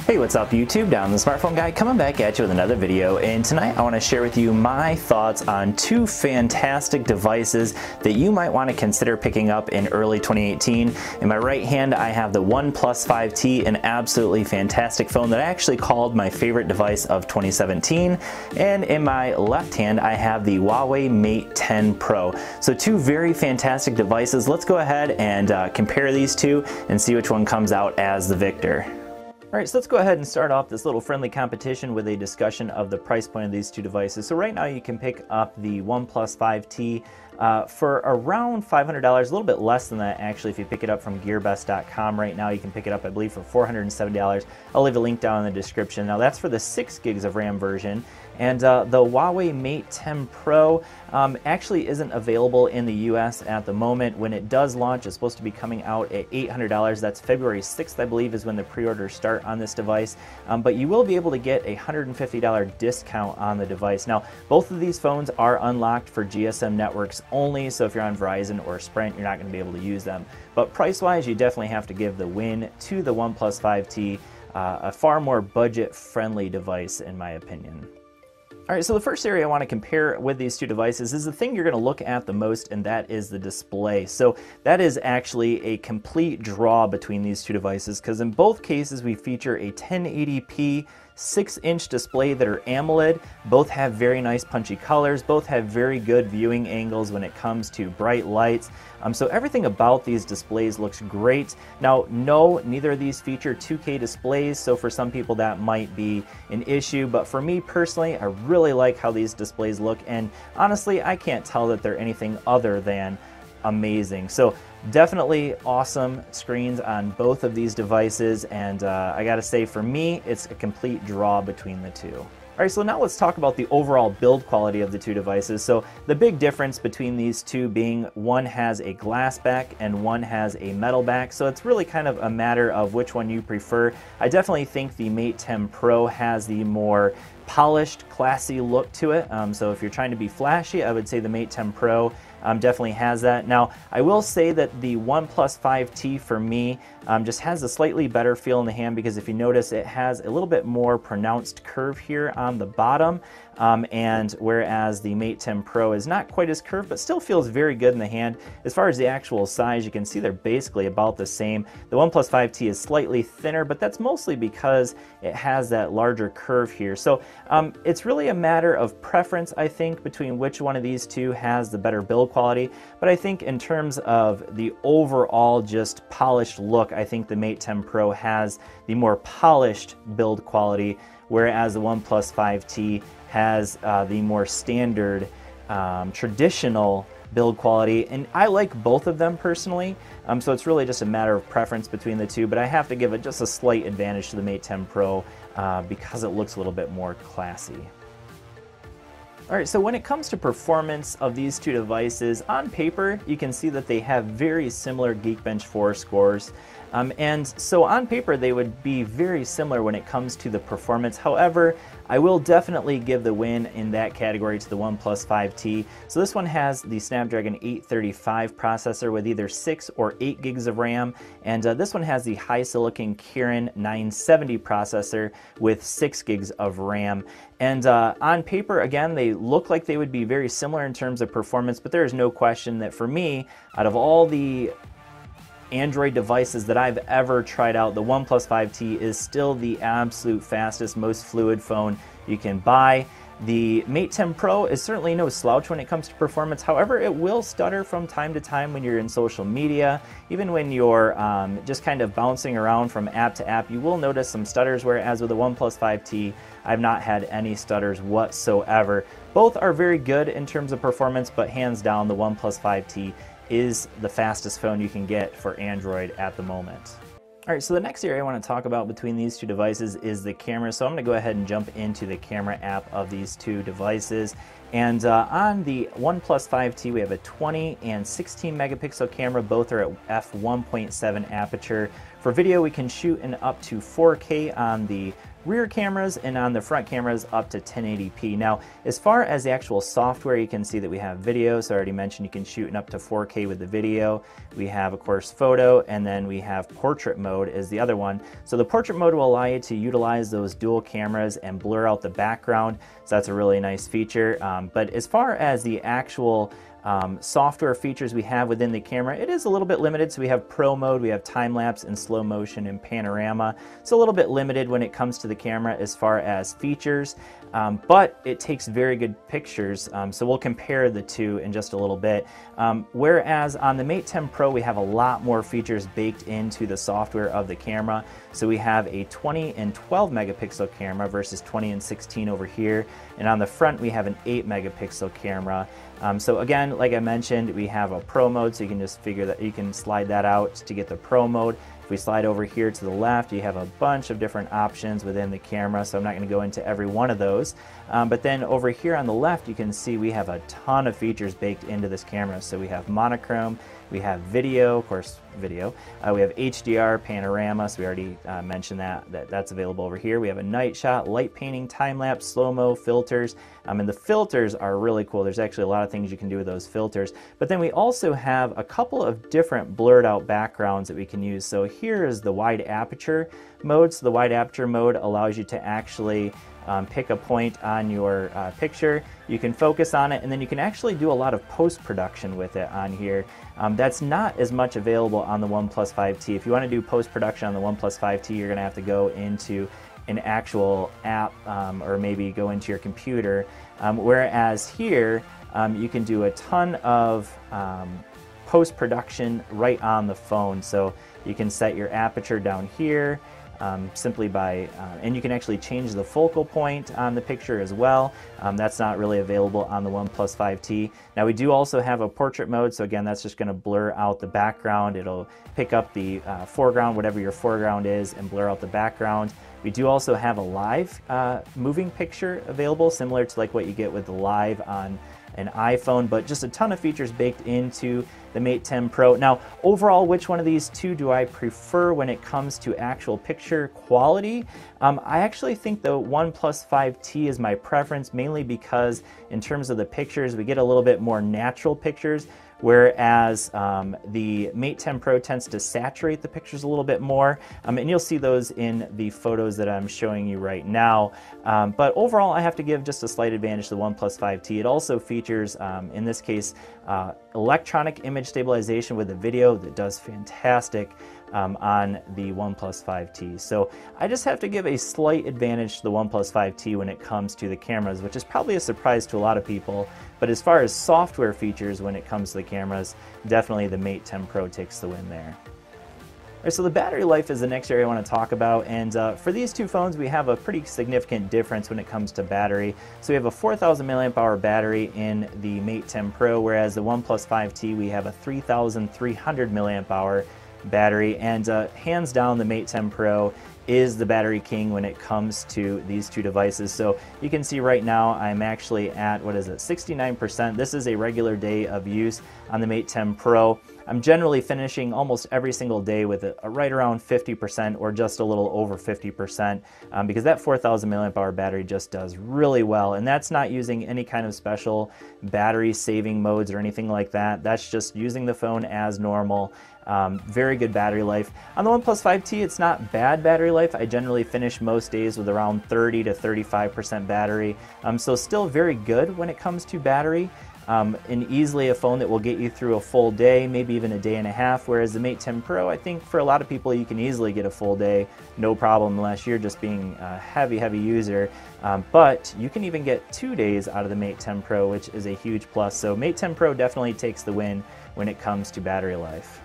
Hey, what's up YouTube? Down the Smartphone Guy coming back at you with another video, and tonight I want to share with you my thoughts on two fantastic devices that you might want to consider picking up in early 2018. In my right hand I have the OnePlus 5T, an absolutely fantastic phone that I actually called my favorite device of 2017, and in my left hand I have the Huawei Mate 10 Pro. So two very fantastic devices. Let's go ahead and compare these two and see which one comes out as the victor. Alright, so let's go ahead and start off this little friendly competition with a discussion of the price point of these two devices. So right now you can pick up the OnePlus 5T for around $500, a little bit less than that actually if you pick it up from gearbest.com. Right now you can pick it up I believe for $470. I'll leave a link down in the description. Now that's for the 6 gigs of RAM version. And the Huawei Mate 10 Pro actually isn't available in the US at the moment. When it does launch, it's supposed to be coming out at $800. That's February 6th, I believe, is when the pre-orders start on this device. But you will be able to get a $150 discount on the device. Now, both of these phones are unlocked for GSM networks only, so if you're on Verizon or Sprint, you're not going to be able to use them. But price-wise, you definitely have to give the win to the OnePlus 5T, a far more budget-friendly device in my opinion. Alright, so the first area I want to compare with these two devices is the thing you're going to look at the most, and that is the display. So that is actually a complete draw between these two devices, because in both cases we feature a 1080p 6-inch display that are AMOLED. Both have very nice punchy colors, both have very good viewing angles when it comes to bright lights. So everything about these displays looks great. Now, no, neither of these feature 2K displays, so for some people that might be an issue, but for me personally, I really like how these displays look, and honestly, I can't tell that they're anything other than amazing. So definitely awesome screens on both of these devices, and I gotta say, for me, it's a complete draw between the two. Alright, so now let's talk about the overall build quality of the two devices. So the big difference between these two being one has a glass back and one has a metal back, so it's really kind of a matter of which one you prefer. I definitely think the Mate 10 Pro has the more polished, classy look to it. So if you're trying to be flashy, I would say the Mate 10 Pro definitely has that. Now, I will say that the OnePlus 5T for me just has a slightly better feel in the hand, because if you notice, it has a little bit more pronounced curve here on the bottom, and whereas the Mate 10 Pro is not quite as curved, but still feels very good in the hand. As far as the actual size, you can see they're basically about the same. The OnePlus 5T is slightly thinner, but that's mostly because it has that larger curve here. So it's really a matter of preference, I think, between which one of these two has the better build quality. But I think in terms of the overall just polished look, I think the Mate 10 Pro has the more polished build quality, whereas the OnePlus 5T has the more standard, traditional build quality. And I like both of them personally, so it's really just a matter of preference between the two, but I have to give it just a slight advantage to the Mate 10 Pro because it looks a little bit more classy. Alright, so when it comes to performance of these two devices, on paper you can see that they have very similar Geekbench 4 scores. And so on paper they would be very similar when it comes to the performance. However, I will definitely give the win in that category to the OnePlus 5T. So this one has the Snapdragon 835 processor with either 6 or 8 gigs of RAM, and this one has the HiSilicon Kirin 970 processor with 6 gigs of RAM. And on paper, again, they look like they would be very similar in terms of performance, but there is no question that for me, out of all the Android devices that I've ever tried out, the OnePlus 5T is still the absolute fastest, most fluid phone you can buy. The Mate 10 Pro is certainly no slouch when it comes to performance. However, it will stutter from time to time when you're in social media. Even when you're just kind of bouncing around from app to app, you will notice some stutters, whereas with the OnePlus 5T, I've not had any stutters whatsoever. Both are very good in terms of performance, but hands down, the OnePlus 5T is the fastest phone you can get for Android at the moment. Alright, so the next area I want to talk about between these two devices is the camera. So I'm going to go ahead and jump into the camera app of these two devices. And on the OnePlus 5T, we have a 20 and 16 megapixel camera. Both are at f1.7 aperture. For video, we can shoot in up to 4K on the rear cameras, and on the front cameras up to 1080p. Now, as far as the actual software, you can see that we have video. So I already mentioned you can shoot in up to 4K with the video. We have, of course, photo, and then we have portrait mode is the other one. So the portrait mode will allow you to utilize those dual cameras and blur out the background. So that's a really nice feature. But as far as the actual software features we have within the camera, it is a little bit limited. So we have pro mode, we have time lapse and slow motion and panorama. It's a little bit limited when it comes to the camera as far as features, but it takes very good pictures. So we'll compare the two in just a little bit. Whereas on the Mate 10 Pro, we have a lot more features baked into the software of the camera. So we have a 20 and 12 megapixel camera versus 20 and 16 over here. And on the front, we have an 8 megapixel camera. So again, like I mentioned, we have a pro mode, so you can just figure that you can slide that out to get the pro mode. If we slide over here to the left, you have a bunch of different options within the camera, so I'm not going to go into every one of those. But then over here on the left, you can see we have a ton of features baked into this camera. So we have monochrome, we have video, of course, video. We have HDR, panorama, so we already mentioned that's available over here. We have a night shot, light painting, time-lapse, slow-mo, filters. And the filters are really cool. There's actually a lot of things you can do with those filters. But then we also have a couple of different blurred out backgrounds that we can use. So here is the wide aperture mode. So the wide aperture mode allows you to actually pick a point on your picture. You can focus on it, and then you can actually do a lot of post-production with it on here. That's not as much available on the OnePlus 5T. If you want to do post-production on the OnePlus 5T, you're going to have to go into an actual app or maybe go into your computer. Whereas here, you can do a ton of post-production right on the phone. So you can set your aperture down here simply by, and you can actually change the focal point on the picture as well. That's not really available on the OnePlus 5T. Now we do also have a portrait mode, so again, that's just going to blur out the background. It'll pick up the foreground, whatever your foreground is, and blur out the background. We do also have a live moving picture available, similar to like what you get with the live on an iPhone, but just a ton of features baked into the Mate 10 Pro. Now, overall, which one of these two do I prefer when it comes to actual picture quality? I actually think the OnePlus 5T is my preference, mainly because in terms of the pictures, we get a little bit more natural pictures, whereas the Mate 10 Pro tends to saturate the pictures a little bit more, and you'll see those in the photos that I'm showing you right now. But overall, I have to give just a slight advantage to the OnePlus 5T. It also features, in this case, electronic image stabilization with a video that does fantastic on the OnePlus 5T. So I just have to give a slight advantage to the OnePlus 5T when it comes to the cameras, which is probably a surprise to a lot of people. But as far as software features when it comes to the cameras, definitely the Mate 10 Pro takes the win there. All right, so the battery life is the next area I want to talk about, and for these two phones we have a pretty significant difference when it comes to battery. So we have a 4,000 milliamp hour battery in the Mate 10 Pro, whereas the OnePlus 5T we have a 3,300 milliamp hour battery, and hands down the Mate 10 Pro is the battery king when it comes to these two devices. So you can see right now I'm actually at, what is it, 69%. This is a regular day of use on the Mate 10 Pro. I'm generally finishing almost every single day with a right around 50% or just a little over 50% because that 4,000 milliamp hour battery just does really well. And that's not using any kind of special battery saving modes or anything like that. That's just using the phone as normal. Very good battery life. On the OnePlus 5T, it's not bad battery life. I generally finish most days with around 30 to 35% battery. So still very good when it comes to battery. And easily a phone that will get you through a full day, maybe even a day and a half, whereas the Mate 10 Pro, I think for a lot of people you can easily get a full day, no problem, unless you're just being a heavy user. But you can even get 2 days out of the Mate 10 Pro, which is a huge plus. So Mate 10 Pro definitely takes the win when it comes to battery life.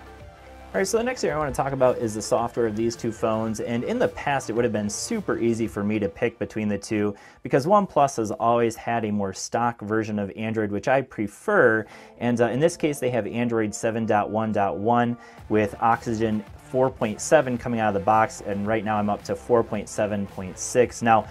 All right, so the next thing I want to talk about is the software of these two phones, and in the past it would have been super easy for me to pick between the two because OnePlus has always had a more stock version of Android, which I prefer, and in this case they have Android 7.1.1 with Oxygen 4.7 coming out of the box, and right now I'm up to 4.7.6. Now,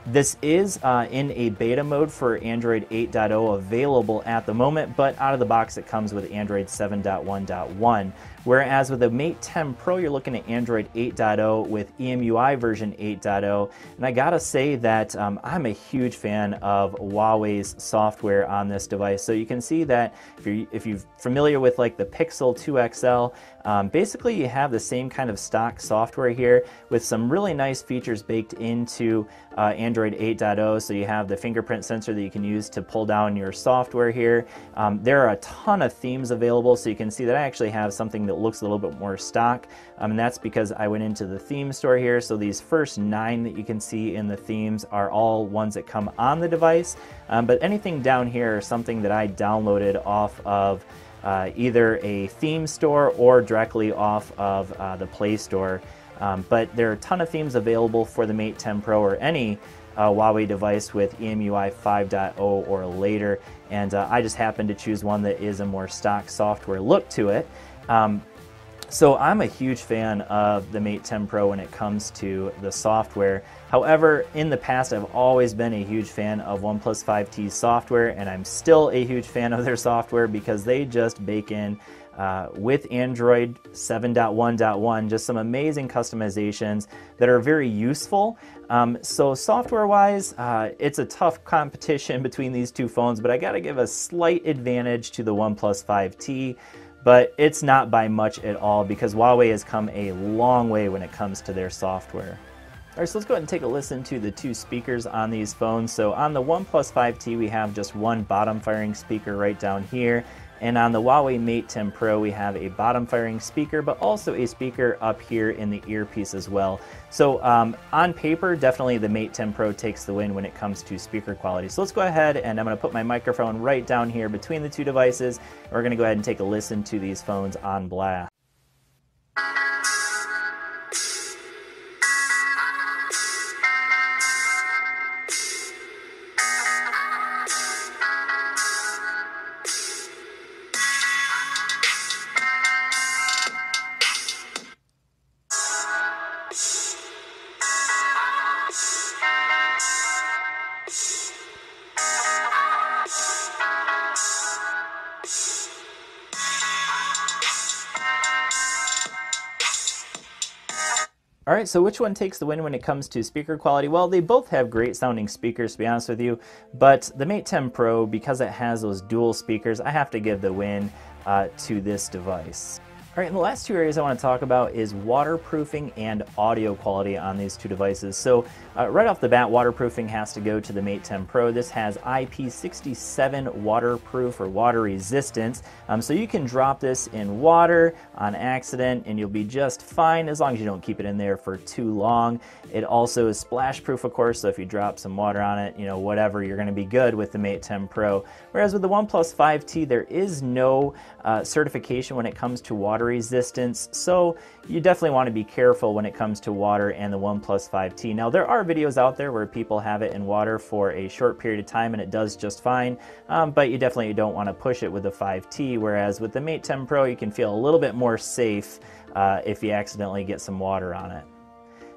This is in a beta mode for Android 8.0 available at the moment, but out of the box it comes with Android 7.1.1. Whereas with the Mate 10 Pro, you're looking at Android 8.0 with EMUI version 8.0. And I gotta say that I'm a huge fan of Huawei's software on this device. So you can see that if you're familiar with like the Pixel 2 XL, basically you have the same kind of stock software here with some really nice features baked into Android 8.0. So you have the fingerprint sensor that you can use to pull down your software here. There are a ton of themes available, so you can see that I actually have something that looks a little bit more stock, and that's because I went into the theme store here. So these first 9 that you can see in the themes are all ones that come on the device, but anything down here is something that I downloaded off of either a theme store or directly off of the Play Store. But there are a ton of themes available for the Mate 10 Pro or any Huawei device with EMUI 5.0 or later, and I just happened to choose one that is a more stock software look to it. So I'm a huge fan of the Mate 10 Pro when it comes to the software. However, in the past I've always been a huge fan of OnePlus 5T's software, and I'm still a huge fan of their software because they just bake in with Android 7.1.1 just some amazing customizations that are very useful. So software-wise, it's a tough competition between these two phones, but I gotta give a slight advantage to the OnePlus 5T. But it's not by much at all because Huawei has come a long way when it comes to their software. All right, so let's go ahead and take a listen to the 2 speakers on these phones. So on the OnePlus 5T, we have just one bottom-firing speaker right down here. And on the Huawei Mate 10 Pro, we have a bottom-firing speaker, but also a speaker up here in the earpiece as well. So on paper, definitely the Mate 10 Pro takes the win when it comes to speaker quality. So let's go ahead and I'm gonna put my microphone right down here between the 2 devices. And we're gonna go ahead and take a listen to these phones on blast. All right, so which one takes the win when it comes to speaker quality? Well, they both have great sounding speakers, to be honest with you, but the Mate 10 Pro, because it has those dual speakers, I have to give the win to this device. All right, and the last 2 areas I want to talk about is waterproofing and audio quality on these 2 devices. So right off the bat, waterproofing has to go to the Mate 10 Pro. This has IP67 waterproof or water resistance. So you can drop this in water on accident and you'll be just fine as long as you don't keep it in there for too long. It also is splash proof, of course, so if you drop some water on it, you know, whatever, you're going to be good with the Mate 10 Pro. Whereas with the OnePlus 5T, there is no certification when it comes to water resistance, so you definitely want to be careful when it comes to water and the OnePlus 5T. Now there are videos out there where people have it in water for a short period of time and it does just fine, but you definitely don't want to push it with the 5T, whereas with the Mate 10 Pro you can feel a little bit more safe if you accidentally get some water on it.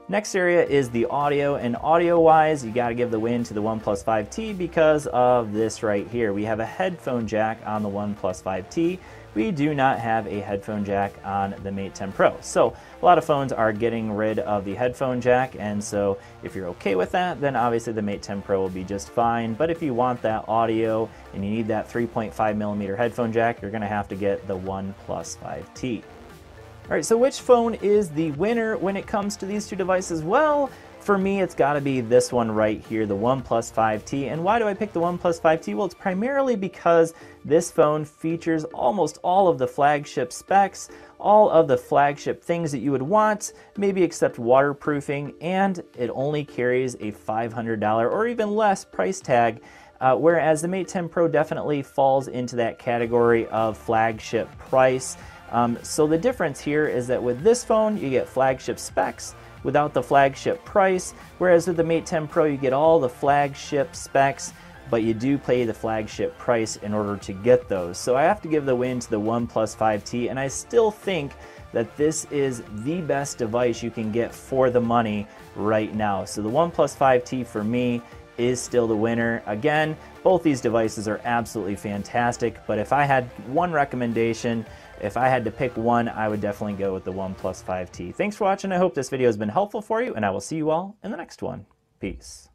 Next area is the audio, and audio-wise, you got to give the win to the OnePlus 5T because of this right here. We have a headphone jack on the OnePlus 5T. We do not have a headphone jack on the Mate 10 Pro. So a lot of phones are getting rid of the headphone jack, and so if you're okay with that, then obviously the Mate 10 Pro will be just fine. But if you want that audio and you need that 3.5mm headphone jack, you're going to have to get the OnePlus 5T. All right, so which phone is the winner when it comes to these 2 devices? Well, for me, it's got to be this one right here, the OnePlus 5T. And why do I pick the OnePlus 5T? Well, it's primarily because this phone features almost all of the flagship specs, all of the flagship things that you would want, maybe except waterproofing, and it only carries a $500 or even less price tag. Whereas the Mate 10 Pro definitely falls into that category of flagship price. So the difference here is that with this phone, you get flagship specs without the flagship price, whereas with the Mate 10 Pro, you get all the flagship specs but you do pay the flagship price in order to get those. So I have to give the win to the OnePlus 5T, and I still think that this is the best device you can get for the money right now. So the OnePlus 5T for me is still the winner. Again, both these devices are absolutely fantastic, but if I had one recommendation, if I had to pick one, I would definitely go with the OnePlus 5T. Thanks for watching. I hope this video has been helpful for you, and I will see you all in the next one. Peace.